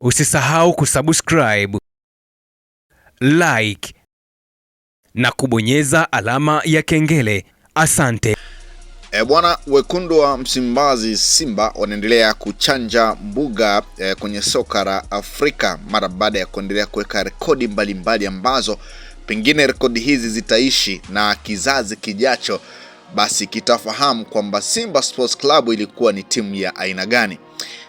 Usisahau kusubscribe, like na kubonyeza alama ya kengele. Asante. Bwana, wekundu wa Msimbazi Simba wanaendelea kuchanja mbuga kwenye soka la Afrika mara baada ya kuendelea kuweka rekodi mbalimbali ambazo pengine rekodi hizi zitaishi na kizazi kijacho basi kitafahamu kwamba Simba Sports Club ilikuwa ni timu ya aina gani.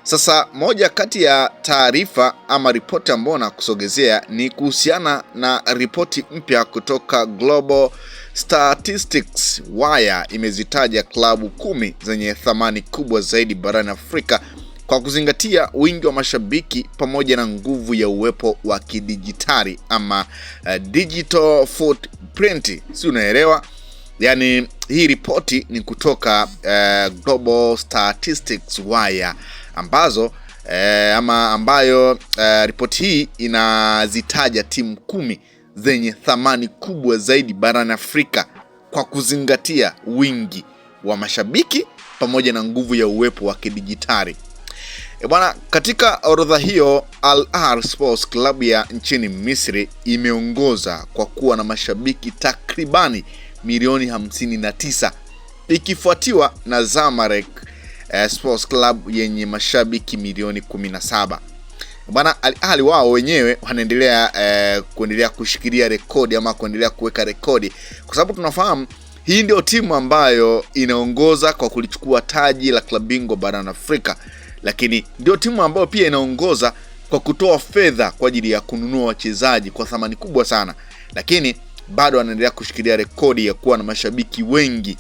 Sasa moja kati ya taarifa ama ripoti ambayo nakusogezea ni kuhusiana na ripoti mpya kutoka Global Statistics. Wire imezitaja klabu 10 zenye thamani kubwa zaidi barani Afrika kwa kuzingatia wingi wa mashabiki pamoja na nguvu ya uwepo wa kidijitali ama digital footprint. Si unaelewa? Yani hii ripoti ni kutoka Global Statistics Wire ambayo ripoti hii inazitaja timu 10 zenye thamani kubwa zaidi barani Afrika kwa kuzingatia wingi wa mashabiki pamoja na nguvu ya uwepo wa kidijitali. Bwana, katika orodha hiyo Al Ahly Sports Club ya nchini Misri imeongoza kwa kuwa na mashabiki takribani milioni 59, ikifuatiwa na Zamalek Sports Club yenye mashabiki milioni 17. Bwana, Al Ahly wao wenyewe wanaendelea kushikilia rekodi ama kuendelea kuweka rekodi, kwa sababu tunafahamu hii ndio timu ambayo inaongoza kwa kulichukua taji la klabu bingwa barani Afrika, lakini ndio timu ambayo pia inaongoza kwa kutoa fedha kwa ajili ya kununua wachezaji kwa thamani kubwa sana, lakini bado wanaendelea kushikilia rekodi ya kuwa na mashabiki wengi,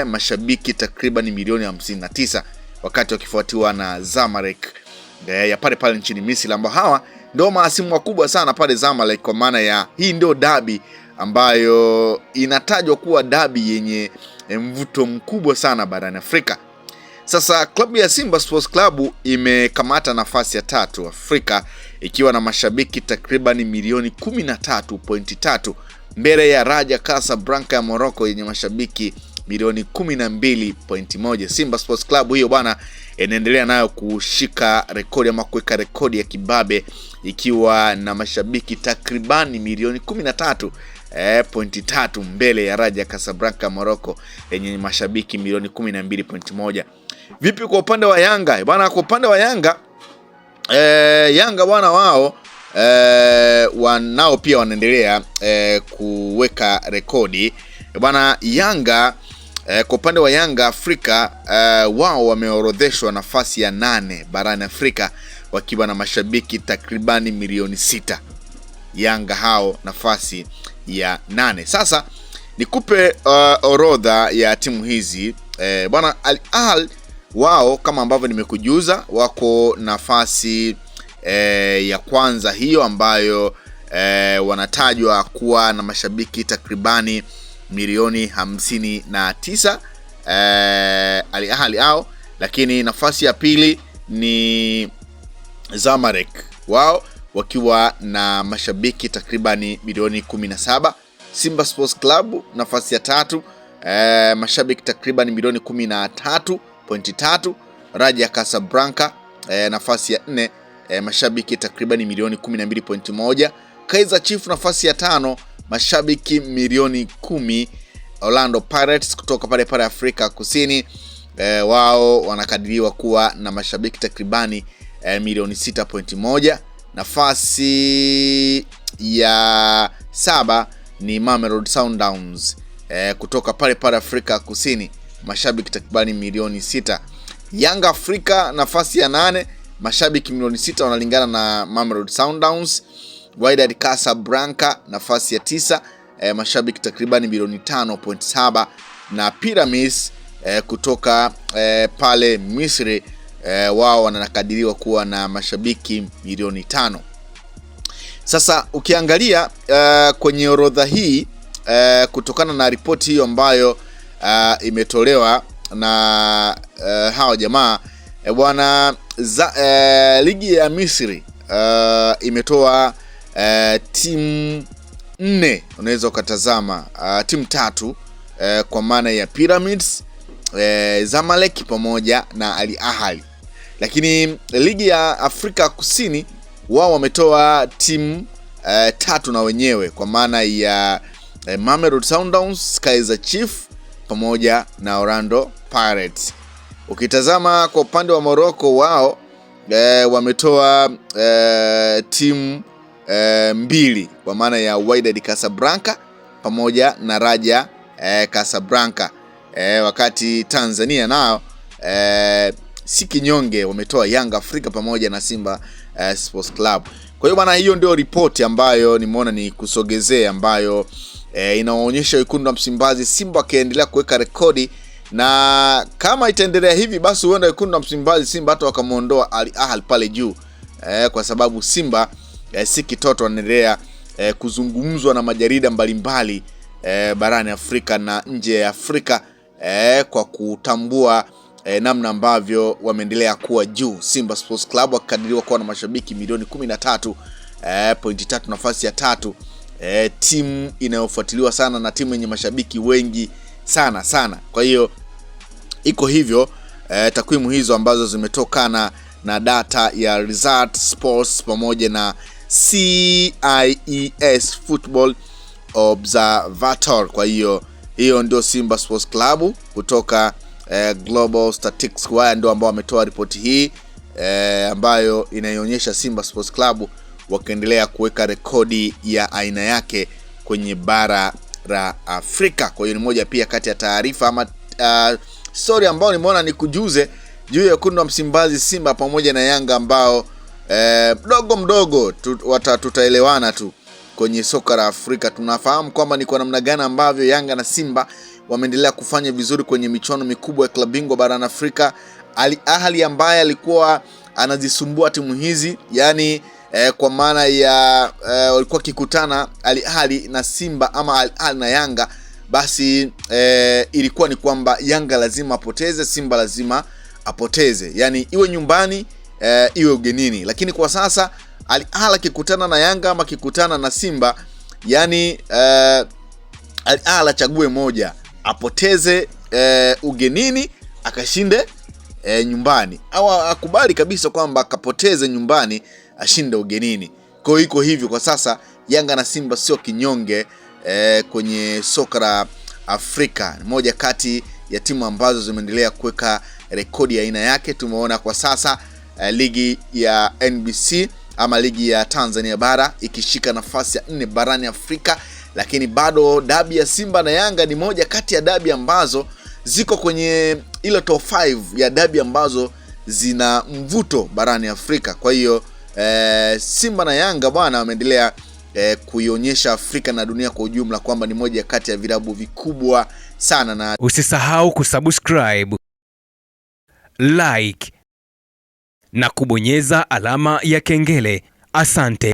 mashabiki takriban milioni 59, wakati wakifuatiwa na Zamalek ya pale nchini Misri, ambao hawa ndio mahasimu wakubwa sana pale Zamalek, kwa maana ya hii ndio dabi ambayo inatajwa kuwa dabi yenye mvuto mkubwa sana barani Afrika. Sasa klabu ya Simba Sports Club imekamata nafasi ya 3 Afrika ikiwa na mashabiki takriban milioni 13.3 mbele ya Raja Casablanca ya Morocco yenye mashabiki milioni 12.1. Simba Sports Club hiyo bwana inaendelea nayo kushika rekodi ama kuweka rekodi ya kibabe ikiwa na mashabiki takribani milioni 13.3 mbele ya Raja Casablanca Morocco yenye mashabiki milioni 12.1. Vipi kwa upande wa Yanga? Bwana, kwa upande wa Yanga Yanga bwana wao wanao pia wanaendelea kuweka rekodi. Bwana, Yanga kwa upande wa Yanga Afrika wao wameorodheshwa nafasi ya 8 barani Afrika wakiwa na mashabiki takribani milioni 6. Yanga hao nafasi ya 8. Sasa nikupe orodha ya timu hizi. Bwana, Al Ahly wao kama ambavyo nimekujuza wako nafasi ya kwanza hiyo ambayo wanatajwa kuwa na mashabiki takribani milioni 59 Al Ahly hao, lakini nafasi ya pili ni Zamalek wao wakiwa na mashabiki takribani milioni 17. Simba Sports Club nafasi ya 3 mashabiki takribani milioni 13.3. Raja Casablanca nafasi ya 4 mashabiki takribani milioni 12.1. Kaizer Chiefs nafasi ya 5 mashabiki milioni 10. Orlando Pirates kutoka pale Afrika Kusini wao wanakadiriwa kuwa na mashabiki takribani milioni 6.1. Nafasi ya 7 ni Mamelodi Sundowns kutoka pale Afrika Kusini, mashabiki takribani milioni 6. Yanga Afrika nafasi ya 8 mashabiki milioni 6 wanalingana na Mamelodi Sundowns. Wydad Casablanca nafasi ya 9 mashabiki takribani milioni 5.7, na Pyramids kutoka pale Misri wao wanakadiriwa kuwa na mashabiki milioni 5. Sasa ukiangalia kwenye orodha hii kutokana na ripoti hiyo ambayo imetolewa na hao jamaa bwana, ligi ya Misri imetoa timu 4, unaweza ukatazama timu 3 kwa maana ya Pyramids, Zamalek pamoja na Al Ahly. Lakini ligi ya Afrika Kusini wao wametoa timu tatu na wenyewe, kwa maana ya Mamelodi Sundowns, Kaizer Chiefs pamoja na Orlando Pirates. Ukitazama kwa upande wa Morocco, wao wametoa timu mbili, kwa maana ya Wydad Casablanca pamoja na Raja Casablanca. Wakati Tanzania nao si kinyonge, wametoa Young Africa pamoja na Simba Sports Club. Kwa hiyo bwana, hiyo ndio ripoti ambayo nimeona ni kusogezea, ambayo inaonyesha wekundu wa Msimbazi Simba akiendelea kuweka rekodi, na kama itaendelea hivi basi huenda wekundu wa Msimbazi Simba hata wakamuondoa Al Ahly pale juu, kwa sababu Simba si kitoto, anaendelea kuzungumzwa na majarida mbalimbali barani Afrika na nje ya Afrika kwa kutambua namna ambavyo wameendelea kuwa juu. Simba Sports Club wakadiriwa kuwa na mashabiki milioni 13.3, nafasi ya 3, timu inayofuatiliwa sana na timu yenye mashabiki wengi sana. Kwa hiyo iko hivyo, takwimu hizo ambazo zimetokana na data ya Result Sports pamoja na CIES Football Observatory. Kwa hiyo ndio Simba Sports Club kutoka Global Statistics ndio ambao wametoa ripoti hii ambayo inaionyesha Simba Sports Club wakiendelea kuweka rekodi ya aina yake kwenye bara la Afrika. Kwa hiyo ni moja pia kati ya taarifa ama story ambayo nimeona nikujuze juu ya wekundu wa Msimbazi Simba pamoja na Yanga ambao mdogo tutaelewana tu kwenye soka la Afrika. Tunafahamu kwamba ni kwa namna gani ambavyo Yanga na Simba wameendelea kufanya vizuri kwenye michuano mikubwa ya klabu bingwa barani Afrika. Al Ahly ambaye alikuwa anazisumbua timu hizi, yani kwa maana ya walikuwa kikutana Al Ahly na Simba ama Al Ahly na Yanga, basi ilikuwa ni kwamba Yanga lazima apoteze, Simba lazima apoteze, yani iwe nyumbani iwe ugenini. Lakini kwa sasa Al Ahly kikutana na Yanga ama kikutana na Simba, yani Al Ahly achague moja, apoteze ugenini akashinde nyumbani, au akubali kabisa kwamba akapoteze nyumbani ashinde ugenini. Kwa hiyo iko hivyo kwa sasa. Yanga na Simba sio kinyonge kwenye soka la Afrika. Moja kati ya timu ambazo zimeendelea kuweka rekodi ya aina yake. Tumeona kwa sasa ligi ya NBC ama ligi ya Tanzania bara ikishika nafasi ya 4 barani Afrika, lakini bado dabi ya Simba na Yanga ni moja kati ya dabi ambazo ziko kwenye ile top 5 ya dabi ambazo zina mvuto barani Afrika. Kwa hiyo Simba na Yanga bwana wameendelea kuionyesha Afrika na dunia kwa ujumla kwamba ni moja kati ya vilabu vikubwa sana. Na usisahau kusubscribe, like na kubonyeza alama ya kengele. Asante.